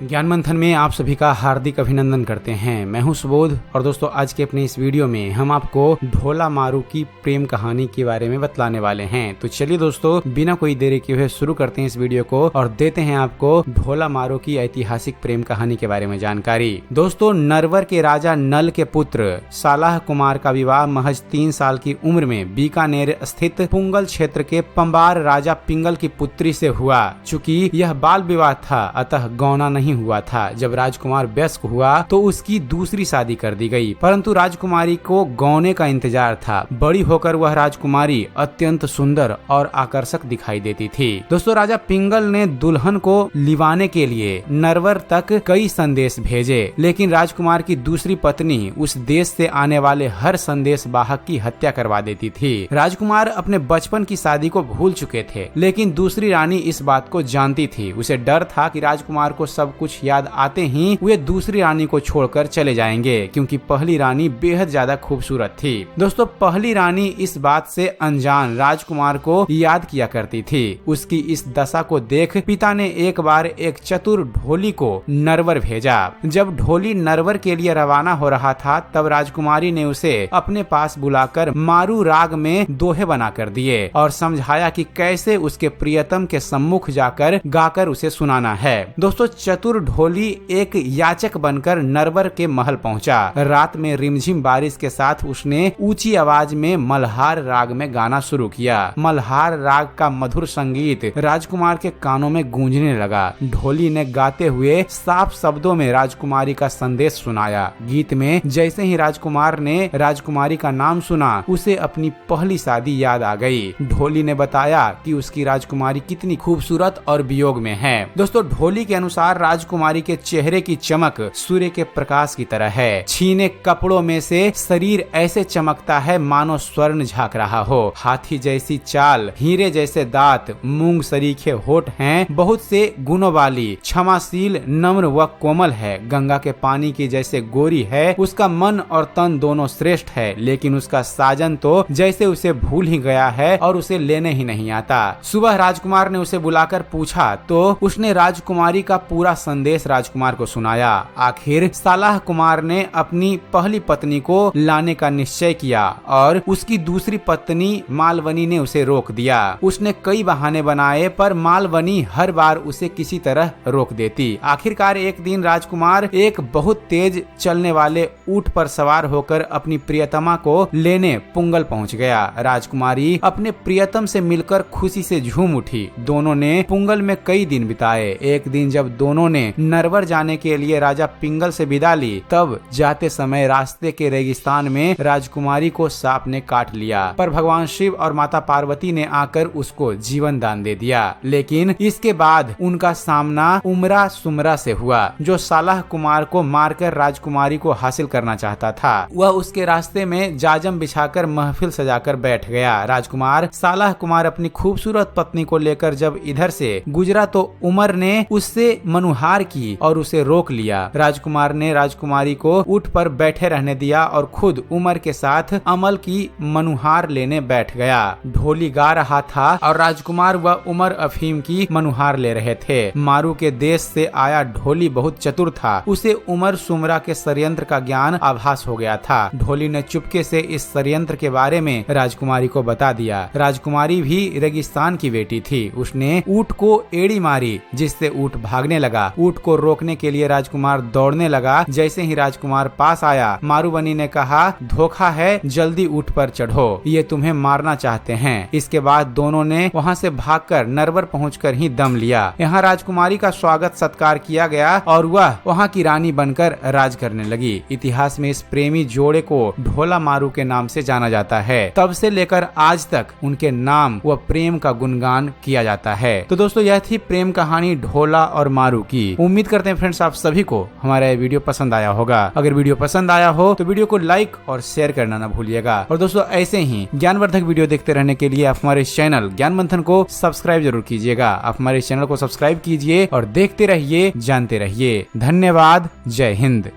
ज्ञान मंथन में आप सभी का हार्दिक अभिनंदन करते हैं। मैं हूं सुबोध और दोस्तों आज के अपने इस वीडियो में हम आपको ढोला मारू की प्रेम कहानी के बारे में बतलाने वाले हैं। तो चलिए दोस्तों बिना कोई देरी किए हुए शुरू करते हैं इस वीडियो को और देते हैं आपको ढोला मारू की ऐतिहासिक प्रेम कहानी के बारे में जानकारी। दोस्तों नरवर के राजा नल के पुत्र सालाह कुमार का विवाह महज 3 साल की उम्र में बीकानेर स्थित पुंगल क्षेत्र के पंबार राजा पिंगल की पुत्री से हुआ। चूँकि यह बाल विवाह था अतः गौना नहीं हुआ था। जब राजकुमार वयस्क हुआ तो उसकी दूसरी शादी कर दी गई, परंतु राजकुमारी को गौने का इंतजार था। बड़ी होकर वह राजकुमारी अत्यंत सुंदर और आकर्षक दिखाई देती थी। दोस्तों राजा पिंगल ने दुल्हन को लिवाने के लिए नरवर तक कई संदेश भेजे, लेकिन राजकुमार की दूसरी पत्नी उस देश से आने वाले हर संदेश वाहक की हत्या करवा देती थी। राजकुमार अपने बचपन की शादी को भूल चुके थे, लेकिन दूसरी रानी इस बात को जानती थी। उसे डर था कि राजकुमार को सब कुछ याद आते ही वे दूसरी रानी को छोड़कर चले जाएंगे, क्योंकि पहली रानी बेहद ज्यादा खूबसूरत थी। दोस्तों पहली रानी इस बात से अनजान राजकुमार को याद किया करती थी। उसकी इस दशा को देख पिता ने एक बार एक चतुर ढोली को नरवर भेजा। जब ढोली नरवर के लिए रवाना हो रहा था तब राजकुमारी ने उसे अपने पास बुलाकर मारू राग में दोहे बना कर दिए और समझाया कि कैसे उसके प्रियतम के सम्मुख जाकर गाकर उसे सुनाना है। दोस्तों चतुर ढोली एक याचक बनकर नरवर के महल पहुंचा। रात में रिमझिम बारिश के साथ उसने ऊंची आवाज में मल्हार राग में गाना शुरू किया। मल्हार राग का मधुर संगीत राजकुमार के कानों में गूंजने लगा। ढोली ने गाते हुए साफ शब्दों में राजकुमारी का संदेश सुनाया। गीत में जैसे ही राजकुमार ने राजकुमारी का नाम सुना उसे अपनी पहली शादी याद आ गई। ढोली ने बताया कि उसकी राजकुमारी कितनी खूबसूरत और वियोग में है। दोस्तों ढोली के अनुसार राजकुमारी के चेहरे की चमक सूर्य के प्रकाश की तरह है। छीने कपड़ों में से शरीर ऐसे चमकता है मानो स्वर्ण झांक रहा हो। हाथी जैसी चाल, हीरे जैसे दांत, मूंग सरीखे होठ हैं। बहुत से गुणों वाली, क्षमाशील, नम्र व कोमल है। गंगा के पानी की जैसे गोरी है। उसका मन और तन दोनों श्रेष्ठ है, लेकिन उसका साजन तो जैसे उसे भूल ही गया है और उसे लेने ही नहीं आता। सुबह राजकुमार ने उसे बुलाकर पूछा तो उसने राजकुमारी का पूरा संदेश राजकुमार को सुनाया। आखिर सालाह कुमार ने अपनी पहली पत्नी को लाने का निश्चय किया और उसकी दूसरी पत्नी मालवनी ने उसे रोक दिया। उसने कई बहाने बनाए पर मालवनी हर बार उसे किसी तरह रोक देती। आखिरकार एक दिन राजकुमार एक बहुत तेज चलने वाले ऊंट पर सवार होकर अपनी प्रियतमा को लेने पुंगल पहुंच गया। राजकुमारी अपने प्रियतम से मिलकर खुशी से झूम उठी। दोनों ने पुंगल में कई दिन बिताए। एक दिन जब दोनों ने नरवर जाने के लिए राजा पिंगल से विदा ली तब जाते समय रास्ते के रेगिस्तान में राजकुमारी को सांप ने काट लिया, पर भगवान शिव और माता पार्वती ने आकर उसको जीवन दान दे दिया। लेकिन इसके बाद उनका सामना उमरा सुमरा से हुआ, जो सालाह कुमार को मारकर राजकुमारी को हासिल करना चाहता था। वह उसके रास्ते में जाजम बिछाकर महफिल सजाकर बैठ गया। राजकुमार सालाह कुमार अपनी खूबसूरत पत्नी को लेकर जब इधर से गुजरा तो उमर ने उससे मनुहार की और उसे रोक लिया। राजकुमार ने राजकुमारी को ऊंट पर बैठे रहने दिया और खुद उमर के साथ अमल की मनुहार लेने बैठ गया। ढोली गा रहा था और राजकुमार व उमर अफीम की मनुहार ले रहे थे। मारू के देश से आया ढोली बहुत चतुर था। उसे उमर सुमरा के षड्यंत्र का ज्ञान आभास हो गया था। ढोली ने चुपके से इस षड्यंत्र के बारे में राजकुमारी को बता दिया। राजकुमारी भी रेगिस्तान की बेटी थी। उसने ऊंट को एड़ी मारी जिससे ऊंट भागने लगा। ऊंट को रोकने के लिए राजकुमार दौड़ने लगा। जैसे ही राजकुमार पास आया मारूबनी ने कहा, धोखा है, जल्दी ऊंट पर चढ़ो, ये तुम्हें मारना चाहते हैं। इसके बाद दोनों ने वहां से भागकर नरवर पहुंचकर ही दम लिया। यहाँ राजकुमारी का स्वागत सत्कार किया गया और वह वहां की रानी बनकर राज करने लगी। इतिहास में इस प्रेमी जोड़े को ढोला मारू के नाम से जाना जाता है। तब से लेकर आज तक उनके नाम व प्रेम का गुणगान किया जाता है। तो दोस्तों यह थी प्रेम कहानी ढोला और मारू की। उम्मीद करते हैं फ्रेंड्स आप सभी को हमारा ये वीडियो पसंद आया होगा। अगर वीडियो पसंद आया हो तो वीडियो को लाइक और शेयर करना ना भूलिएगा। और दोस्तों ऐसे ही ज्ञानवर्धक वीडियो देखते रहने के लिए आप हमारे चैनल ज्ञान मंथन को सब्सक्राइब जरूर कीजिएगा। आप हमारे चैनल को सब्सक्राइब कीजिए और देखते रहिए, जानते रहिए। धन्यवाद। जय हिंद।